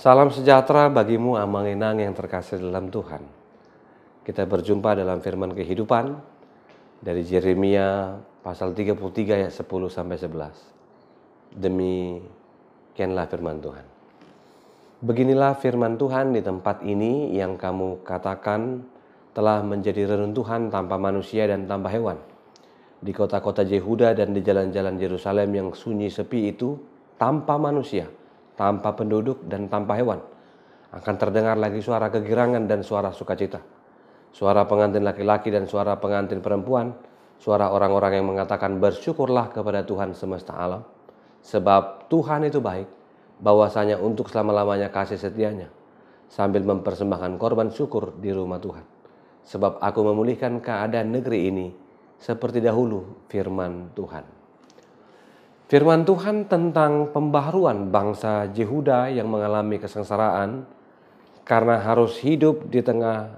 Salam sejahtera bagimu Amanginang yang terkasih dalam Tuhan. Kita berjumpa dalam firman kehidupan dari Yeremia pasal 33 ayat 10 sampai 11. Demikianlah firman Tuhan. Beginilah firman Tuhan di tempat ini yang kamu katakan telah menjadi reruntuhan tanpa manusia dan tanpa hewan. Di kota-kota Yehuda dan di jalan-jalan Yerusalem yang sunyi sepi itu tanpa manusia, tanpa penduduk dan tanpa hewan, akan terdengar lagi suara kegirangan dan suara sukacita, suara pengantin laki-laki dan suara pengantin perempuan, suara orang-orang yang mengatakan bersyukurlah kepada Tuhan semesta alam, sebab Tuhan itu baik, bahwasanya untuk selama-lamanya kasih setianya, sambil mempersembahkan korban syukur di rumah Tuhan. Sebab aku memulihkan keadaan negeri ini seperti dahulu, firman Tuhan. Firman Tuhan tentang pembaharuan bangsa Yehuda yang mengalami kesengsaraan karena harus hidup di tengah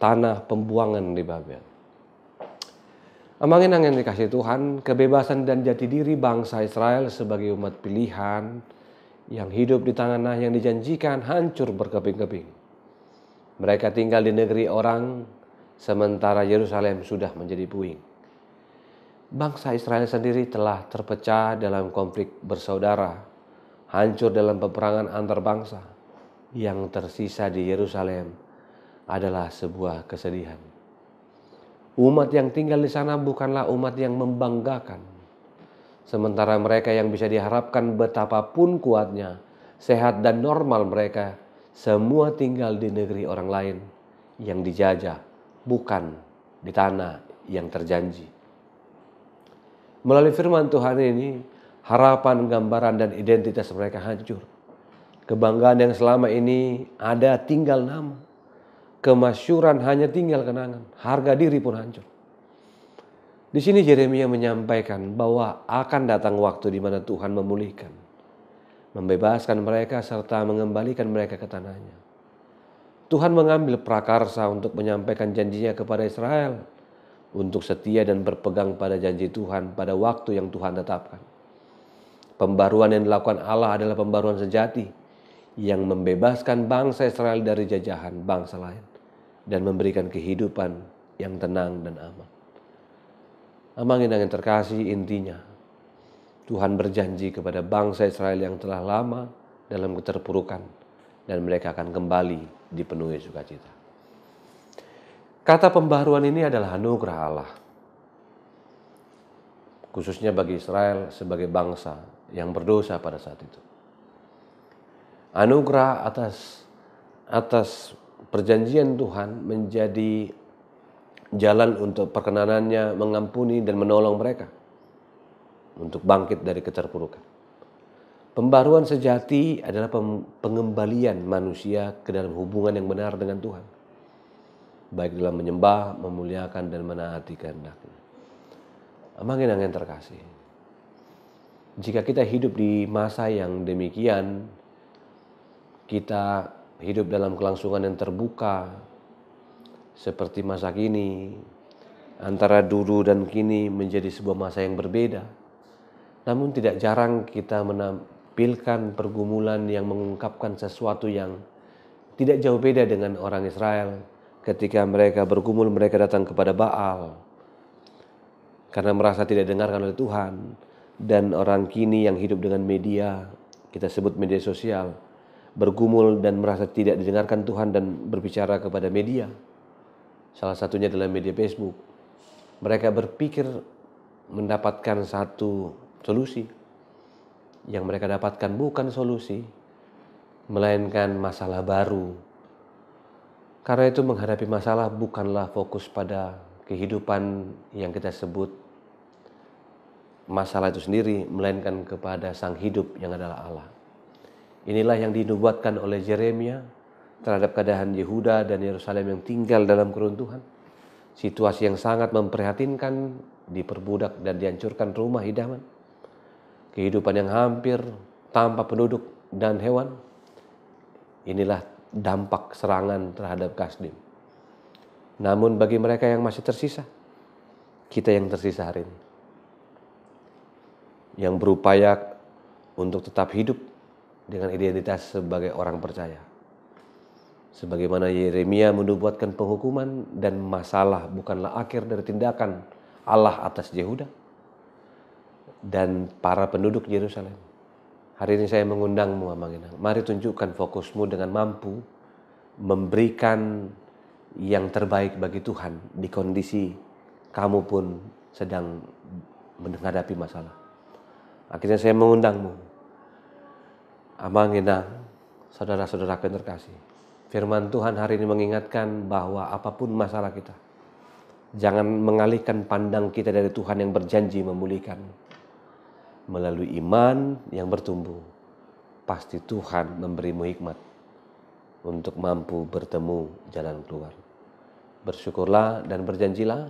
tanah pembuangan di Babel. Amanginang yang dikasihi Tuhan, kebebasan dan jati diri bangsa Israel sebagai umat pilihan yang hidup di tanah yang dijanjikan hancur berkeping-keping. Mereka tinggal di negeri orang, sementara Yerusalem sudah menjadi puing. Bangsa Israel sendiri telah terpecah dalam konflik bersaudara, hancur dalam peperangan antar bangsa. Yang tersisa di Yerusalem adalah sebuah kesedihan. Umat yang tinggal di sana bukanlah umat yang membanggakan. Sementara mereka yang bisa diharapkan betapapun kuatnya, sehat dan normal mereka, semua tinggal di negeri orang lain yang dijajah, bukan di tanah yang terjanji. Melalui firman Tuhan ini, harapan, gambaran, dan identitas mereka hancur. Kebanggaan yang selama ini ada tinggal nama. Kemasyuran hanya tinggal kenangan. Harga diri pun hancur. Di sini Yeremia menyampaikan bahwa akan datang waktu di mana Tuhan memulihkan, membebaskan mereka serta mengembalikan mereka ke tanahnya. Tuhan mengambil prakarsa untuk menyampaikan janjinya kepada Israel, untuk setia dan berpegang pada janji Tuhan pada waktu yang Tuhan tetapkan. Pembaruan yang dilakukan Allah adalah pembaruan sejati yang membebaskan bangsa Israel dari jajahan bangsa lain dan memberikan kehidupan yang tenang dan aman. Amanginang yang terkasih, intinya Tuhan berjanji kepada bangsa Israel yang telah lama dalam keterpurukan dan mereka akan kembali dipenuhi sukacita. Kata pembaharuan ini adalah anugerah Allah, khususnya bagi Israel sebagai bangsa yang berdosa pada saat itu. Anugerah atas perjanjian Tuhan menjadi jalan untuk perkenanannya mengampuni dan menolong mereka untuk bangkit dari keterpurukan. Pembaruan sejati adalah pengembalian manusia ke dalam hubungan yang benar dengan Tuhan, baik dalam menyembah, memuliakan, dan menaati kehendak-Nya. Amanginang yang terkasih, jika kita hidup di masa yang demikian, kita hidup dalam kelangsungan yang terbuka seperti masa kini, antara dulu dan kini menjadi sebuah masa yang berbeda. Namun tidak jarang kita menampilkan pergumulan yang mengungkapkan sesuatu yang tidak jauh beda dengan orang Israel. Ketika mereka bergumul, mereka datang kepada Baal karena merasa tidak didengarkan oleh Tuhan. Dan orang kini yang hidup dengan media, kita sebut media sosial, bergumul dan merasa tidak didengarkan Tuhan dan berbicara kepada media. Salah satunya adalah media Facebook. Mereka berpikir mendapatkan satu solusi. Yang mereka dapatkan bukan solusi, melainkan masalah baru. Karena itu menghadapi masalah bukanlah fokus pada kehidupan yang kita sebut masalah itu sendiri, melainkan kepada Sang Hidup yang adalah Allah. Inilah yang dinubuatkan oleh Yeremia terhadap keadaan Yehuda dan Yerusalem yang tinggal dalam keruntuhan. Situasi yang sangat memprihatinkan, diperbudak dan dihancurkan rumah idaman. Kehidupan yang hampir tanpa penduduk dan hewan. Inilah dampak serangan terhadap Kasdim. Namun bagi mereka yang masih tersisa, kita yang tersisa hari ini, yang berupaya untuk tetap hidup dengan identitas sebagai orang percaya. Sebagaimana Yeremia menubuatkan penghukuman dan masalah bukanlah akhir dari tindakan Allah atas Yehuda dan para penduduk Yerusalem. Hari ini saya mengundangmu, Amanginang. Mari tunjukkan fokusmu dengan mampu memberikan yang terbaik bagi Tuhan di kondisi kamu pun sedang menghadapi masalah. Akhirnya saya mengundangmu, Amanginang, saudara-saudaraku yang terkasih. Firman Tuhan hari ini mengingatkan bahwa apapun masalah kita, jangan mengalihkan pandang kita dari Tuhan yang berjanji memulihkan. Melalui iman yang bertumbuh, pasti Tuhan memberimu hikmat untuk mampu bertemu jalan keluar. Bersyukurlah dan berjanjilah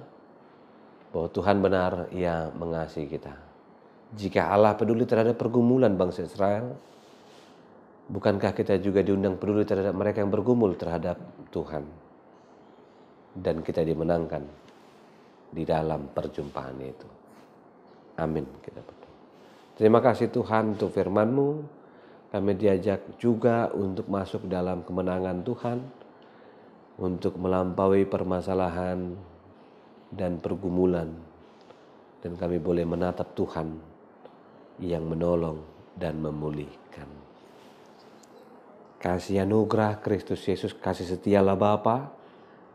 bahwa Tuhan benar, Ia mengasihi kita. Jika Allah peduli terhadap pergumulan bangsa Israel, bukankah kita juga diundang peduli terhadap mereka yang bergumul terhadap Tuhan? Dan kita dimenangkan di dalam perjumpaan itu. Amin. Kita berdoa. Terima kasih Tuhan untuk firman-Mu. Kami diajak juga untuk masuk dalam kemenangan Tuhan, untuk melampaui permasalahan dan pergumulan. Dan kami boleh menatap Tuhan yang menolong dan memulihkan. Kasih anugerah Kristus Yesus, kasih setialah Bapa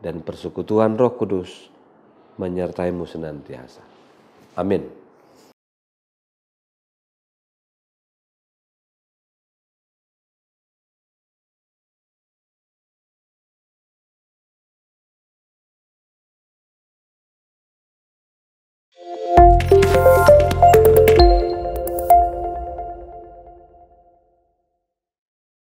dan persekutuan Roh Kudus menyertaimu senantiasa. Amin.